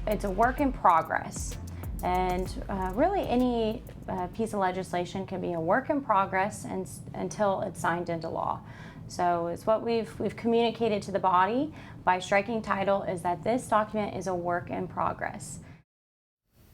it's a work in progress. And really any piece of legislation can be a work in progress until it's signed into law. So it's what we've communicated to the body by striking title is that this document is a work in progress.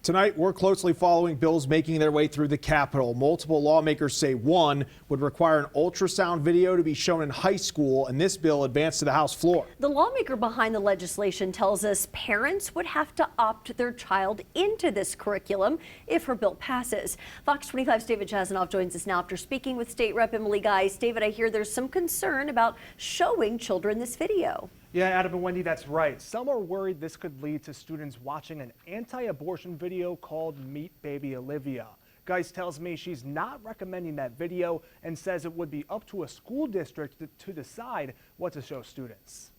Tonight, we're closely following bills making their way through the Capitol. Multiple lawmakers say one would require an ultrasound video to be shown in high school, and this bill advanced to the House floor. The lawmaker behind the legislation tells us parents would have to opt their child into this curriculum if her bill passes. Fox 25's David Chasanoff joins us now after speaking with State Rep Emily Geis. David, I hear there's some concern about showing children this video. Yeah, Adam and Wendy, that's right. Some are worried this could lead to students watching an anti-abortion video called Meet Baby Olivia. Geis tells me she's not recommending that video and says it would be up to a school district to decide what to show students.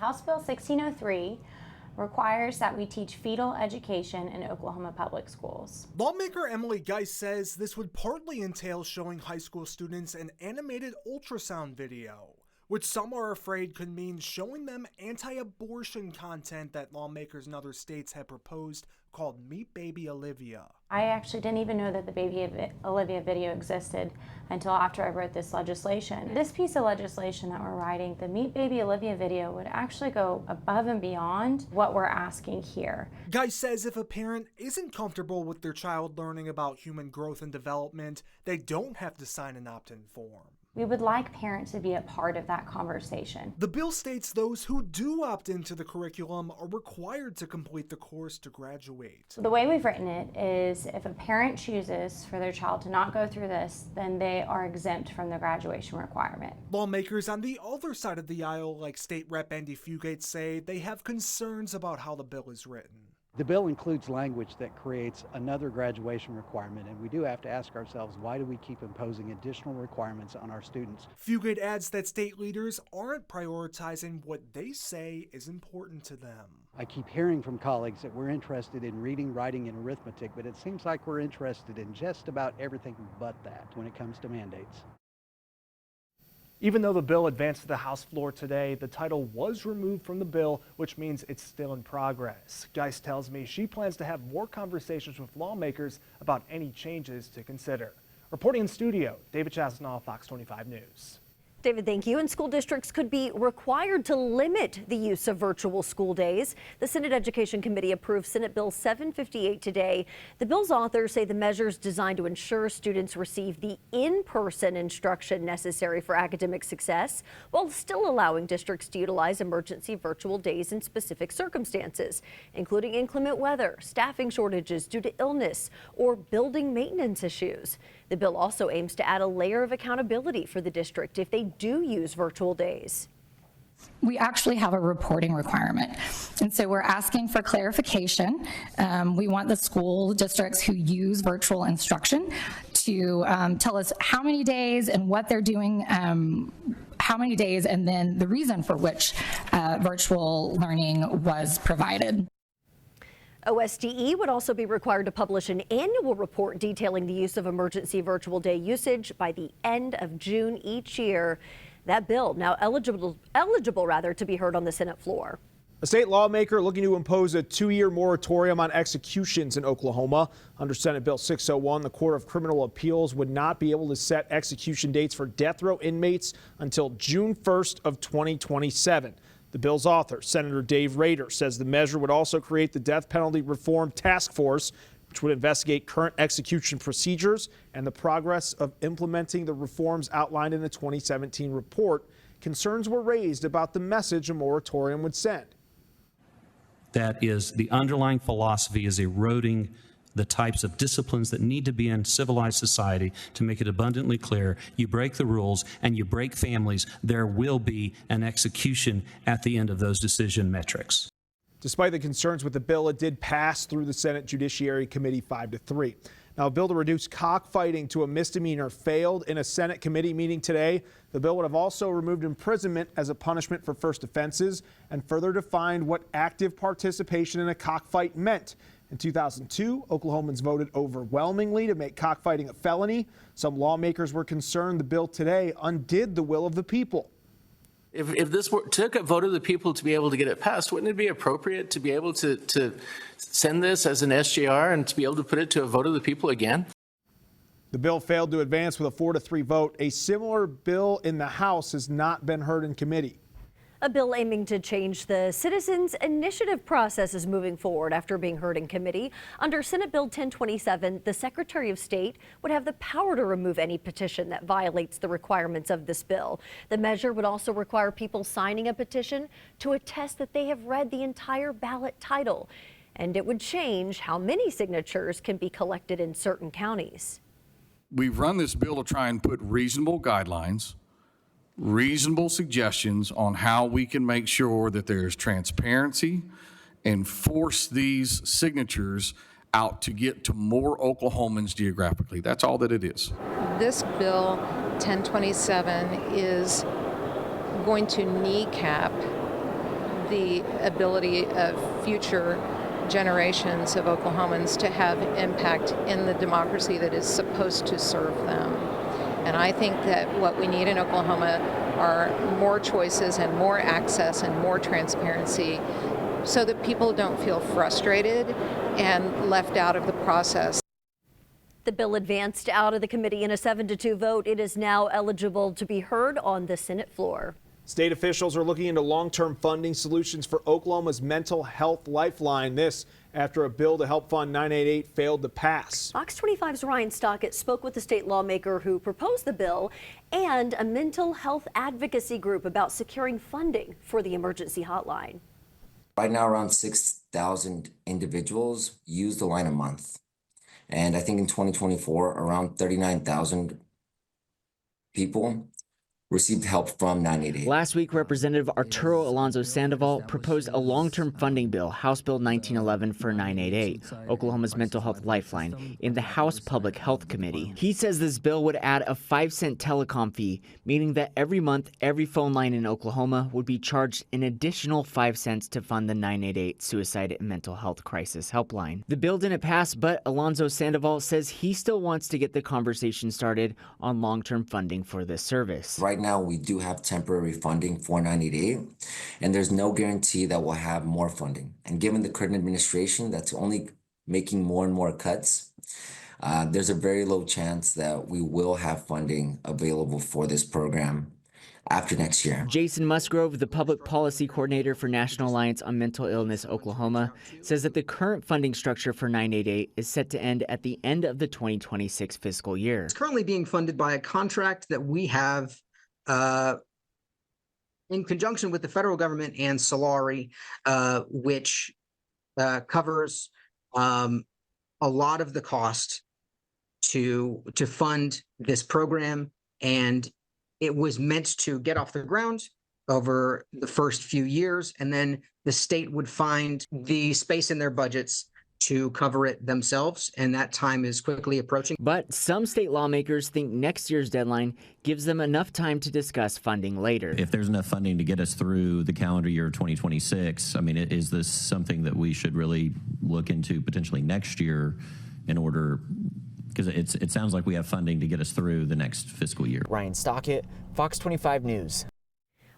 House Bill 1603 requires that we teach fetal education in Oklahoma public schools. Lawmaker Emily Geis says this would partly entail showing high school students an animated ultrasound video, which some are afraid could mean showing them anti-abortion content that lawmakers in other states have proposed called Meet Baby Olivia. I actually didn't even know that the Baby Olivia video existed until after I wrote this legislation. This piece of legislation that we're writing, the Meet Baby Olivia video, would actually go above and beyond what we're asking here. Geis says if a parent isn't comfortable with their child learning about human growth and development, they don't have to sign an opt-in form. We would like parents to be a part of that conversation. The bill states those who do opt into the curriculum are required to complete the course to graduate. So the way we've written it is if a parent chooses for their child to not go through this, then they are exempt from the graduation requirement. Lawmakers on the other side of the aisle, like State Rep Andy Fugate, say they have concerns about how the bill is written. The bill includes language that creates another graduation requirement, and we do have to ask ourselves, why do we keep imposing additional requirements on our students? Fugate adds that state leaders aren't prioritizing what they say is important to them. I keep hearing from colleagues that we're interested in reading, writing, and arithmetic, but it seems like we're interested in just about everything but that when it comes to mandates. Even though the bill advanced to the House floor today, the title was removed from the bill, which means it's still in progress. Geis tells me she plans to have more conversations with lawmakers about any changes to consider. Reporting in studio, David Chasanoff, Fox 25 News. David, thank you. And school districts could be required to limit the use of virtual school days. The Senate Education Committee approved Senate Bill 758 today. The bill's authors say the measure is designed to ensure students receive the in-person instruction necessary for academic success, while still allowing districts to utilize emergency virtual days in specific circumstances, including inclement weather, staffing shortages due to illness, or building maintenance issues. The bill also aims to add a layer of accountability for the district if they do use virtual days. We actually have a reporting requirement, and so we're asking for clarification. We want the school districts who use virtual instruction to tell us how many days and what they're doing, how many days, and then the reason for which virtual learning was provided. OSDE would also be required to publish an annual report detailing the use of emergency virtual day usage by the end of June each year. That bill now eligible to be heard on the Senate floor. A state lawmaker looking to impose a 2-year moratorium on executions in Oklahoma. Under Senate Bill 601, the Court of Criminal Appeals would not be able to set execution dates for death row inmates until June 1st of 2027. The bill's author, Senator Dave Rader, says the measure would also create the Death Penalty Reform Task Force, which would investigate current execution procedures and the progress of implementing the reforms outlined in the 2017 report. Concerns were raised about the message a moratorium would send. That is, the underlying philosophy is eroding the types of disciplines that need to be in civilized society to make it abundantly clear you break the rules and you break families, there will be an execution at the end of those decision metrics. Despite the concerns with the bill, it did pass through the Senate Judiciary Committee 5-3. Now, a bill to reduce cockfighting to a misdemeanor failed in a Senate committee meeting today. The bill would have also removed imprisonment as a punishment for first offenses and further defined what active participation in a cockfight meant. In 2002, Oklahomans voted overwhelmingly to make cockfighting a felony. Some lawmakers were concerned the bill today undid the will of the people. If this took a vote of the people to be able to get it passed, wouldn't it be appropriate to be able to send this as an SJR and to be able to put it to a vote of the people again? The bill failed to advance with a 4-3 vote. A similar bill in the House has not been heard in committee. A bill aiming to change the citizens' initiative process is moving forward after being heard in committee. Under Senate Bill 1027, the Secretary of State would have the power to remove any petition that violates the requirements of this bill. The measure would also require people signing a petition to attest that they have read the entire ballot title. And it would change how many signatures can be collected in certain counties. We've run this bill to try and put reasonable guidelines, reasonable suggestions on how we can make sure that there's transparency and force these signatures out to get to more Oklahomans geographically. That's all that it is. This bill 1027 is going to kneecap the ability of future generations of Oklahomans to have impact in the democracy that is supposed to serve them. And I think that what we need in Oklahoma are more choices and more access and more transparency so that people don't feel frustrated and left out of the process. The bill advanced out of the committee in a 7-2 vote. It is now eligible to be heard on the Senate floor. State officials are looking into long-term funding solutions for Oklahoma's mental health lifeline. This after a bill to help fund 988 failed to pass. Fox 25's Ryan Stockett spoke with the state lawmaker who proposed the bill and a mental health advocacy group about securing funding for the emergency hotline. Right now, around 6,000 individuals use the line a month. And I think in 2024, around 39,000 people received help from 988. Last week, Representative Arturo Alonso Sandoval proposed a long-term funding bill, House Bill 1911 for 988, Oklahoma's mental health lifeline, in the House Public Health Committee. He says this bill would add a 5-cent telecom fee, meaning that every month, every phone line in Oklahoma would be charged an additional 5 cents to fund the 988 Suicide and Mental Health Crisis Helpline. The bill didn't pass, but Alonso Sandoval says he still wants to get the conversation started on long-term funding for this service. Right now, we do have temporary funding for 988, and there's no guarantee that we'll have more funding. And given the current administration that's only making more and more cuts, there's a very low chance that we will have funding available for this program after next year. Jason Musgrove, the public policy coordinator for National Alliance on Mental Illness Oklahoma, says that the current funding structure for 988 is set to end at the end of the 2026 fiscal year. It's currently being funded by a contract that we have in conjunction with the federal government and Solari, which covers a lot of the cost to fund this program. And it was meant to get off the ground over the first few years, and then the state would find the space in their budgets to cover it themselves, and that time is quickly approaching. But some state lawmakers think next year's deadline gives them enough time to discuss funding later. If there's enough funding to get us through the calendar year 2026, I mean, is this something that we should really look into potentially next year in order, because it sounds like we have funding to get us through the next fiscal year. Ryan Stockett, Fox 25 News.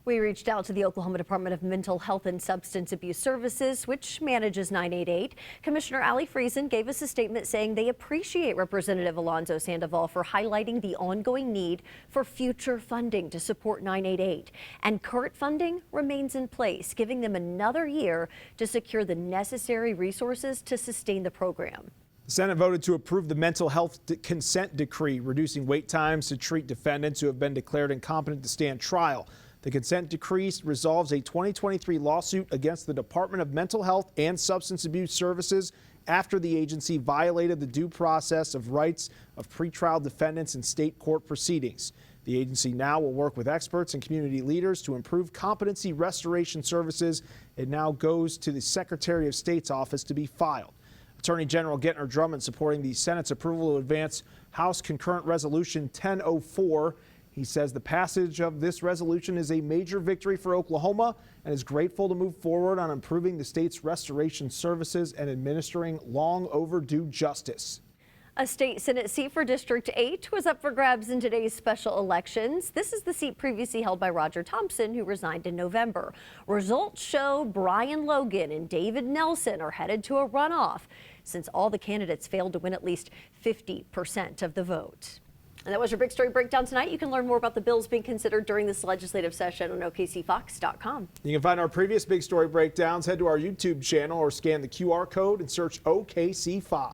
We reached out to the Oklahoma Department of Mental Health and Substance Abuse Services, which manages 988. Commissioner Ali Friesen gave us a statement saying they appreciate Representative Alonso Sandoval for highlighting the ongoing need for future funding to support 988. And current funding remains in place, giving them another year to secure the necessary resources to sustain the program. The Senate voted to approve the mental health consent decree, reducing wait times to treat defendants who have been declared incompetent to stand trial. The consent decree resolves a 2023 lawsuit against the Department of Mental Health and Substance Abuse Services after the agency violated the due process of rights of pretrial defendants in state court proceedings. The agency now will work with experts and community leaders to improve competency restoration services. It now goes to the Secretary of State's office to be filed. Attorney General Gentner Drummond supporting the Senate's approval to advance House Concurrent Resolution 1004. He says the passage of this resolution is a major victory for Oklahoma and is grateful to move forward on improving the state's restoration services and administering long overdue justice. A state Senate seat for District 8 was up for grabs in today's special elections. This is the seat previously held by Roger Thompson, who resigned in November. Results show Brian Logan and David Nelson are headed to a runoff, since all the candidates failed to win at least 50% of the vote. And that was your Big Story Breakdown tonight. You can learn more about the bills being considered during this legislative session on OKCFox.com. You can find our previous Big Story Breakdowns. Head to our YouTube channel or scan the QR code and search OKC Fox.